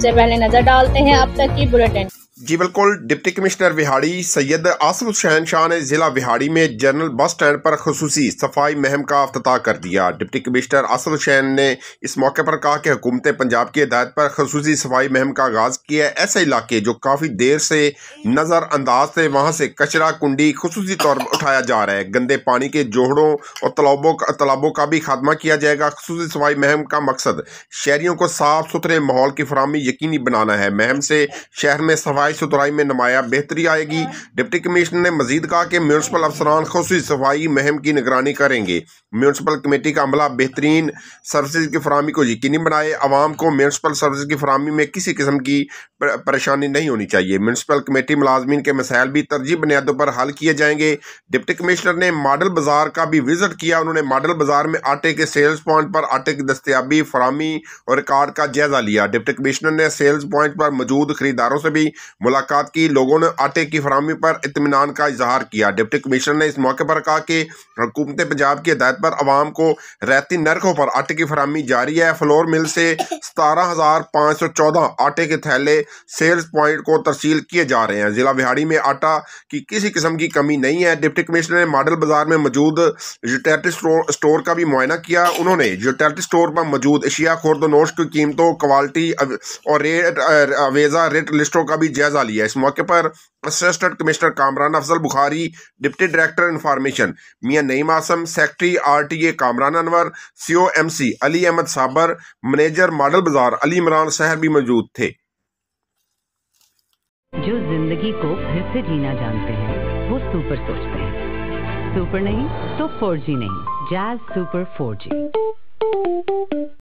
सबसे पहले नजर डालते हैं अब तक की बुलेटिन। जी बिल्कुल। डिप्टी कमिश्नर विहाड़ी सैयद आसिफ हुसैन शाह ने जिला विहाड़ी में जनरल बस स्टैंड पर खुसूसी सफाई मुहिम का अफ्ताह कर दिया। डिप्टी कमिश्नर आसिफ हुसैन ने इस मौके पर कहा कि हुकूमत पंजाब की हिदायत पर खुसूसी सफाई मुहिम का आगाज किया है। ऐसे इलाके जो काफ़ी देर से नज़रअंदाज थे वहाँ से कचरा कुंडी खुसूसी तौर पर उठाया जा रहा है। गंदे पानी के जोहड़ों और तालाबों का भी खात्मा किया जाएगा। खुसूसी सफाई मुहिम का मकसद शहरियों को साफ सुथरे माहौल की फराहमी यकीनी बनाना है। मुहिम से शहर में सफाई सुथराई में नुमाया बेहतरी आएगी। डिप्टी कमिश्नर ने मजीद कहा कि म्यूनसिपल अफसरान खुसूसी सफाई मुहिम की निगरानी करेंगे। म्यूनसिपल कमेटी का अमला बेहतरीन सर्विस की फराहमी को यकीनी बनाए। आवाम को म्यूनसिपल सर्विस की फराहमी में किसी किस्म की परेशानी नहीं होनी चाहिए। म्यूनसिपल कमेटी मुलाजमीन के मसाइल भी तरजीह बुनियादों पर हल किए जाएंगे। डिप्टी कमिश्नर ने मॉडल बाजार का भी विजिट किया। उन्होंने मॉडल बाजार में आटे के सेल्स पॉइंट पर आटे की दस्तयाबी, फराहमी और रिकॉर्ड का जायजा लिया। डिप्टी कमिश्नर ने सेल्स पॉइंट पर मौजूद खरीदारों से भी मुलाकात की। लोगों ने आटे की फराहमी पर इत्मीनान का इजहार किया। डिप्टी कमिश्नर ने इस मौके पर कहा कि हुकूमत पंजाब की हिदायत पर आवाम को रियायती नरखों पर आटे की फराहमी जारी है। फ्लोर मिल से 17,514 आटे के थैले सेल्स पॉइंट को तरसील किए जा रहे हैं। जिला विहाड़ी में आटा की किसी किस्म की कमी नहीं है। डिप्टी कमिश्नर ने मॉडल बाजार में मौजूद यूटिलिटी स्टोर का भी मुआयना किया। उन्होंने यूटिलिटी स्टोर पर मौजूद एशिया खुर्द-ओ-नोश की कीमतों, क्वालिटी और अवेजा रेट लिस्टों का भी जायजा लिया। इस मौके पर assistant commissioner Kamran Afzal Bukhari, deputy director information Mian Naeem Asim, secretary RTA Kamran Anwar, COMC Ali Ahmad Sabir, manager model बाजार अली इमरान सहर भी मौजूद थे। जो जिंदगी को फिर से जीना जानते हैं वो सुपर सोचते हैं। सुपर नहीं तो 4G नहीं, जैज़ सुपर 4G।